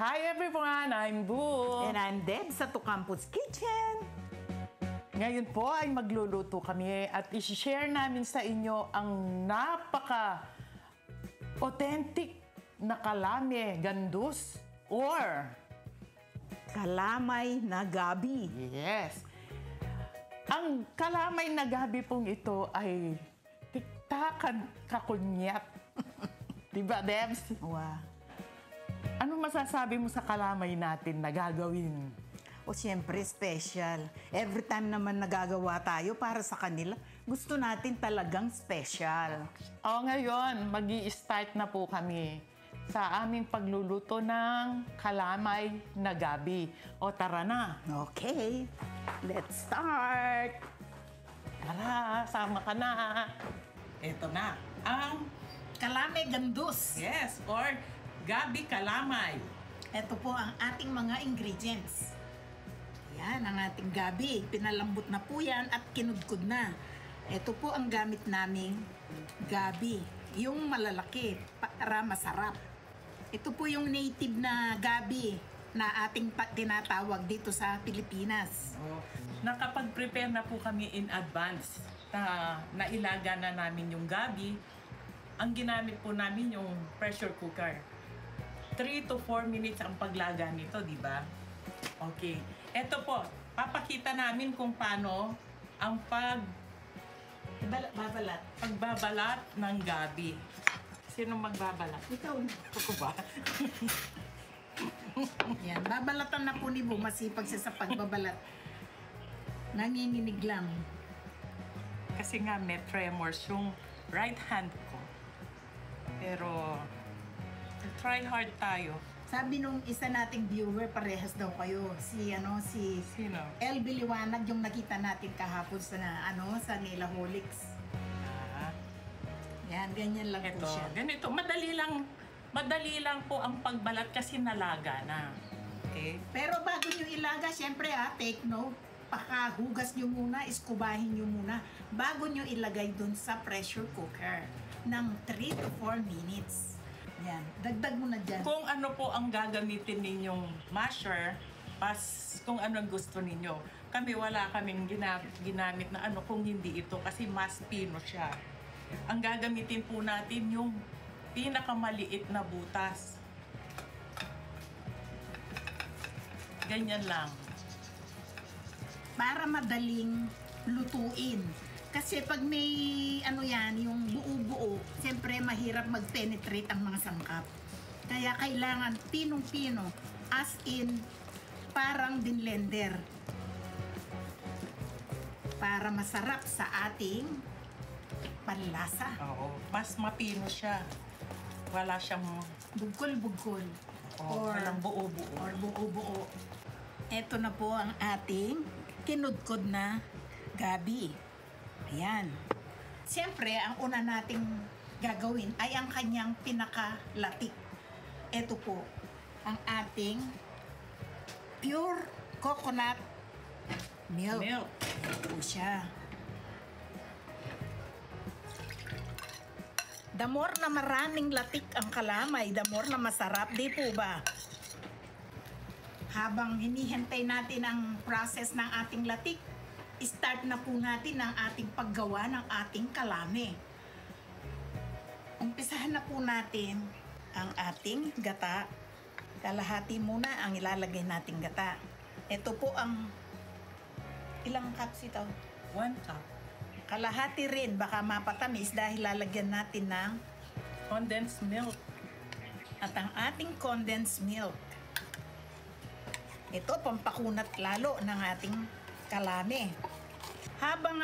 Hi everyone! I'm Boo! And I'm Deb sa Tucampos Kitchen. Ngayon po ay magluluto kami at i-share namin sa inyo ang napaka-authentic na kalame gandus or Kalamay na gabi. yes. Ang kalamay na gabi pong ito ay tiktakan kakunyat. Diba, Debs? Wow. Ano masasabi mo sa kalamay natin na gagawin? O siyempre special. Every time naman nagagawa tayo para sa kanila, gusto natin talagang special. O ngayon, mag-i-start na po kami sa aming pagluluto ng kalamay na gabi. O tara na! Okay, let's start. Tara, sama ka na! Ito na, ang Kalamay gandus. yes, or gabi kalamay. Ito po ang ating mga ingredients. Yan ang ating gabi. Pinalambot na po yan at kinudkod na. Ito po ang gamit naming gabi. Yung malalaki para masarap. Ito po yung native na gabi na ating tinatawag dito sa Pilipinas. Nakapag-prepare na po kami in advance na nailaga na namin yung gabi. Ang ginamit po namin yung pressure cooker. 3 to 4 minutes ang paglaga nito, di ba? Okay. Ito po, papakita namin kung paano ang pagbabalat ng gabi. Sino magbabalat? Ikaw. Ako ba? Yan, babalatan na po ni Bu. Masipag siya sa pagbabalat. Nanginginig lang. Kasi nga may tremors yung right hand ko. Pero try hard tayo. Sabi nung isa nating viewer, parehas daw kayo. Si Sino? LB Liwanag, yung nakita natin kahapon sa sa Nilaholics. Ah, Yan, ganyan lang po ito, siya. ganito. Madali lang po ang pagbalat kasi nalaga na. Okay? Pero bago nyo ilaga, syempre take note. Pakahugas nyo muna, iskubahin nyo muna bago nyo ilagay dun sa pressure cooker ng 3 to 4 minutes. Yan, dagdag mo na dyan. Kung ano po ang gagamitin ninyong masher, kung ano ang gusto ninyo. Kami wala kaming ginamit na kung hindi ito kasi mas pino siya. Ang gagamitin po natin yung pinakamaliit na butas. Ganyan lang. Para madaling lutuin. Kasi pag may yung buo-buo, siyempre mahirap mag-penetrate ang mga sangkap. Kaya kailangan pinong-pino, as in parang binlender. Para masarap sa ating panlasa. Oo, mas mapino siya. Wala siyang Bugkol-bugkol. walang buo-buo. Or buo-buo. Ito na po ang ating kinudkod na gabi. Ayan. Siyempre, ang una nating gagawin ay ang kanyang pinakalatik. Ito po, ang ating pure coconut milk. Ito po siya. The more na maraming latik ang kalamay, the more na masarap, di po ba? Habang hinihintay natin ang process ng ating latik, start na po natin ang ating paggawa ng ating kalame. Umpisahan na po natin ang ating gata. Kalahati muna ang ilalagay nating gata. Ito po ang ilang cups ito? 1 cup. Kalahati rin, baka mapatamis dahil lalagyan natin ng Condensed milk. at ang ating condensed milk. Ito, pampakunat lalo ng ating kalame. Habang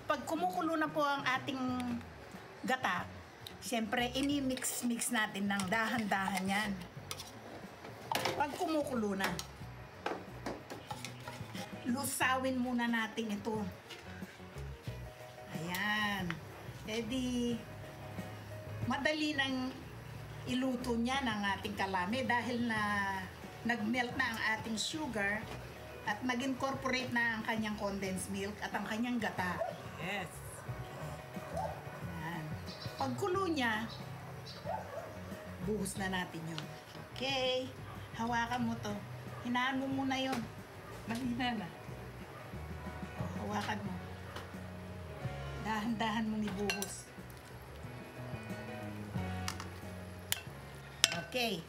pag kumukulo na po ang ating gata, siyempre ini-mix natin ng dahan-dahan yan. Pag kumukulo na, lusawin muna natin ito. Ayan. E di, madali nang iluto niya ng ating kalame dahil na nag-melt na ang ating sugar at nag-incorporate na ang kanyang condensed milk at ang kanyang gata. Yes. Ayan. Pagkulo niya, buhos na natin yun. Okay. Hawakan mo to. Hinaan mo muna yun. Mahina na. Hawakan mo. Dahan-dahan mong ibuhos. Okay.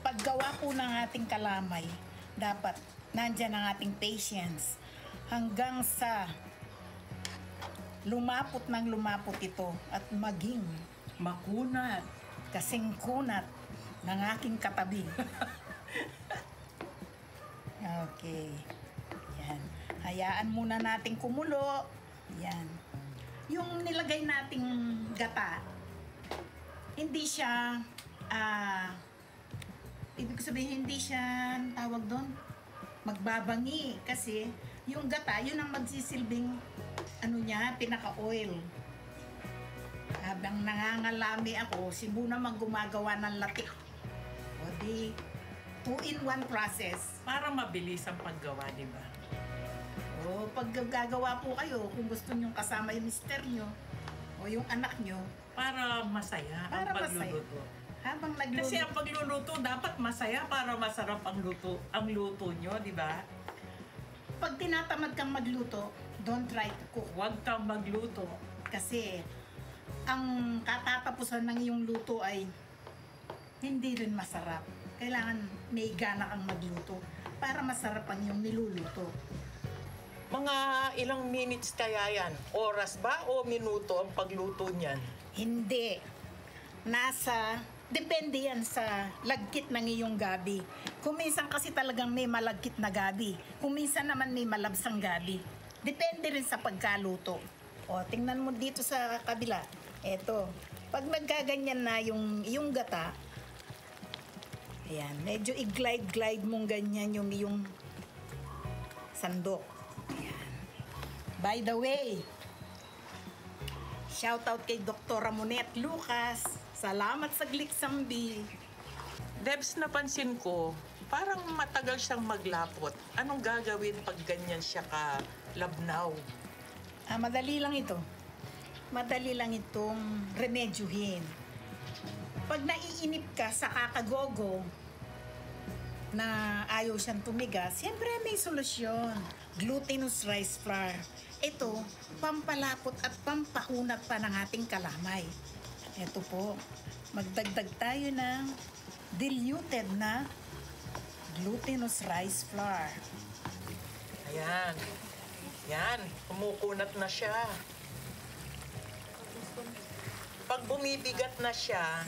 Paggawa po ng ating kalamay, dapat nandyan ang ating patience hanggang sa lumapot ng lumapot ito at maging Makunat. kasing kunat ng aking katabi. Okay. Yan. Hayaan muna nating kumulo. Yan. Yung nilagay nating gata, hindi siya, ibig sabihin hindi siya, tawag doon, magbabangi. Kasi yung gata, yun ang magsisilbing, pinaka-oil. Habang nangangalami ako, si Muna gumagawa ng latik. O di, 2-in-1 process. Para mabilis ang paggawa, di ba? O pag gagawa po kayo, kung gusto nyo kasama yung mister nyo o yung anak nyo, Para masaya Para ang masaya. pagluluto. habang Kasi nagluluto, ang pagluluto dapat masaya para masarap ang luto nyo, di ba? pag tinatamad kang magluto, don't try to cook. Huwag kang magluto. Kasi ang katatapusan ng iyong luto ay hindi rin masarap. Kailangan may gana kang magluto para masarap ang iyong niluluto. Mga ilang minutes kaya yan? Oras ba o minuto ang pagluto niyan? Hindi. Depende yan sa lagkit ng iyong gabi. Kung minsan kasi talagang may malagkit na gabi. Kung minsan naman may malabsang gabi. Depende rin sa pagkaluto. O, tingnan mo dito sa kabila. Eto, pag nagkaganyan na yung gata, ayan, medyo i-glide-glide mong ganyan yung iyong sandok. Ayan. By the way, shout out kay Dr. Ramonet Lucas. Salamat sa Gliksambi. Debs, napansin ko, parang matagal siyang maglapot. Anong gagawin pag ganyan siya kalabnaw? Madali lang ito. Madali lang itong remedyuhin. Pag naiinip ka sa kakagogo na ayaw siyang tumigas, siyempre may solusyon. Glutinous rice flour. Ito, pampalapot at pampakunat pa ng ating kalamay. Ito po, magdagdag tayo ng diluted na glutinous rice flour. Ayan. Yan, kumukunat na siya. Pag bumibigat na siya,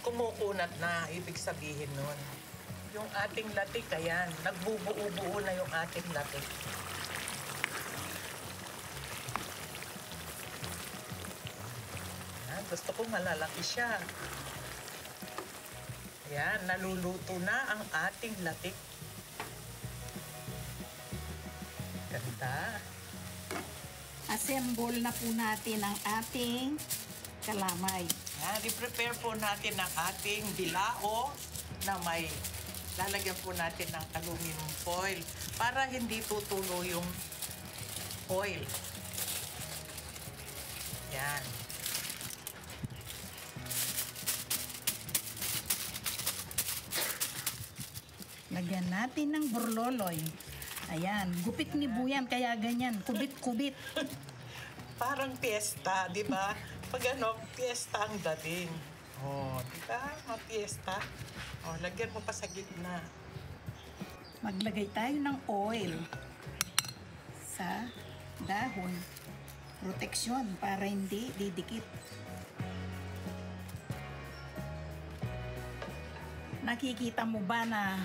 kumukunat na, ibig sabihin nun. Yung ating latik, ayan, nagbubuo-buo na yung ating latik. Ayan, gusto ko malalaki siya. Ayan, naluluto na ang ating latik. Ganda. Assemble na po natin ang ating kalamay. Yan, i-prepare po natin ang ating bilao na may lalagyan po natin ng aluminum foil para hindi tutulo yung oil. Yan. Lagyan natin ng burloloy. Ayan, gupit ni Buyan, kaya ganyan, kubit-kubit. Parang piyesta, di ba? Pag piyesta ang dating. Oh, di ba? Mga piyesta. Oh, lagyan mo pa sa gitna. Maglagay tayo ng oil sa dahon. Proteksyon para hindi didikit. Nakikita mo ba na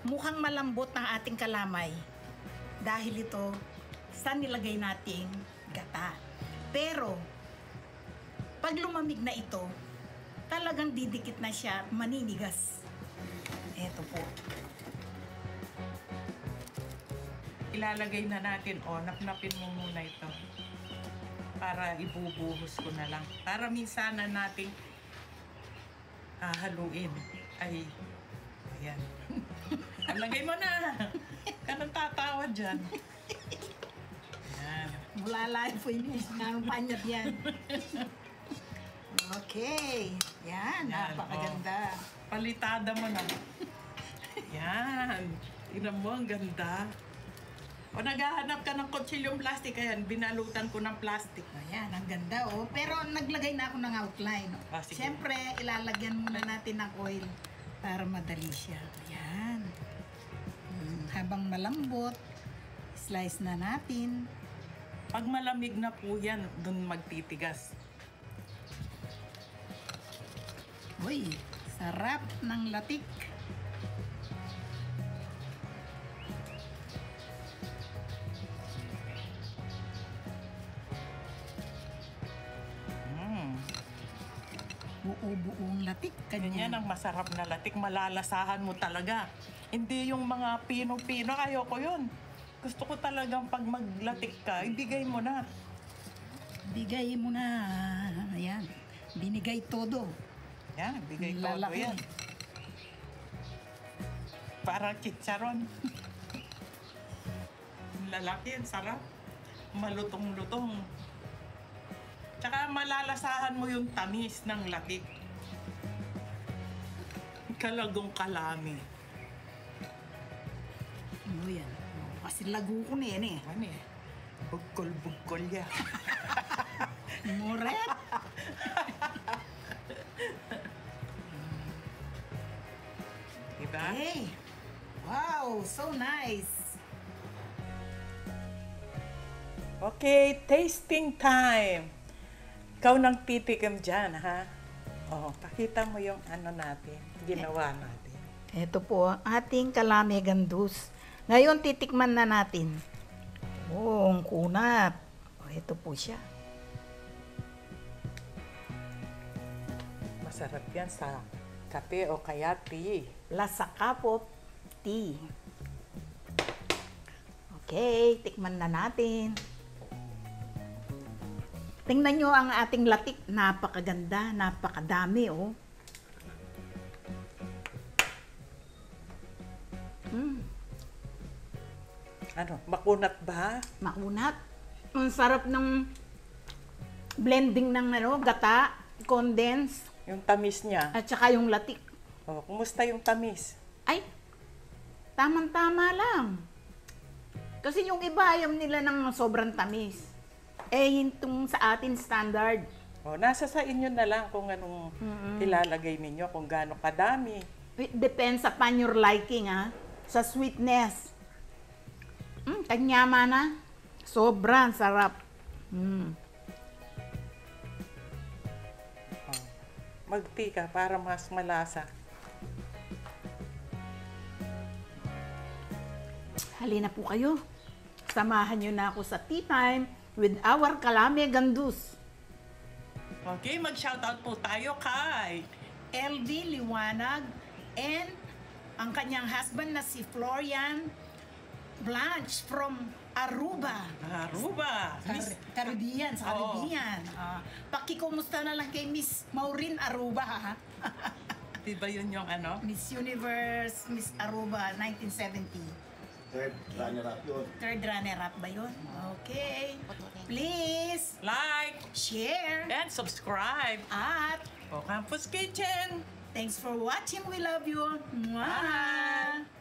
mukhang malambot ng ating kalamay dahil ito sa nilagay nating gata. Pero pag lumamig na ito, talagang didikit na siya, maninigas. Eto po. Ilalagay na natin, napnapin mo muna ito. Para ibubuhos ko na lang. Para minsan na nating haluin. Ay, ayan. Lagay mo na. Kanang tatawa dyan. Ayan. Mula live po yun. Sinanong panyat yan. Okay. Yan. Yan, Napakaganda. Palitada mo na. Yan. Tingnan mo, ang ganda. O naghahanap ka ng kutsilyong plastic, ayan, binalutan ko ng plastic. Ayan, ang ganda oh. Pero naglagay na ako ng outline. Ah, sige. Siyempre, ilalagyan muna natin ng oil para madali siya. Ayan. Habang malambot, slice na natin. Pag malamig na po yan, dun magtitigas. Uy, sarap ng latik. Buo-buong latik. Ganyan ang masarap na latik. Malalasahan mo talaga. Hindi yung mga pino-pino. Ayoko yun. Gusto ko talagang pag maglatik ka, ibigay mo na. Bigay mo na. Ayan. Binigay todo. Yan, bigay ko Lalaki. yan. Parang chicharon. Lalaki, ang sarap. Malutong-lutong. Tsaka malalasahan mo yung tamis ng latik. Kalagong kalami. Ano yan? Kasi lagu ko na yan eh. Ano eh? Bugkol-bugkol yan. Moret? Diba? Hey! Wow! So nice! Okay, tasting time. Ikaw nang titikim dyan, ha? Oh, pakita mo yung ano natin, ginawa natin. Ito po ang ating kalame gandus. Ngayon titikman na natin. Oh, ang kunat. Oh, ito po siya. Masarap yan sa kape o kaya tea. Lasa cup of tea. Okay, tikman na natin. Tingnan nyo ang ating latik. Napakaganda, napakadami, oh. Ano, makunat ba? Makunat. Ang sarap ng blending ng gata, condense, Yung tamis niya. at saka yung latik. Oh, kumusta yung tamis? Ay, tamang-tama lang. Kasi yung iba, ayaw nila ng sobrang tamis. Eh, itong sa atin standard. Oh, nasa sa inyo na lang kung anong ilalagay ninyo, kung gaano kadami. It depends upon your liking, ha. Sa sweetness. Kanyama na. Sobrang sarap. Oh. Mag-tea ka para mas malasa. Halina po kayo. Samahan nyo na ako sa tea time with our kalame gandus. Okay, mag-shoutout po tayo kay LV Liwanag and ang kanyang husband na si Florian Blanche from Aruba. Aruba. Caribbean, sa Oo. Caribbean. Pakikumusta na lang kay Miss Maureen Aruba, ha? Diba yun yung ano? Miss Universe, Miss Aruba, 1970. Third runner-up yun. Third runner-up ba yun? Okay. Please, Like share, and subscribe. at O Campus Kitchen. thanks for watching. We love you. Mwah! Bye!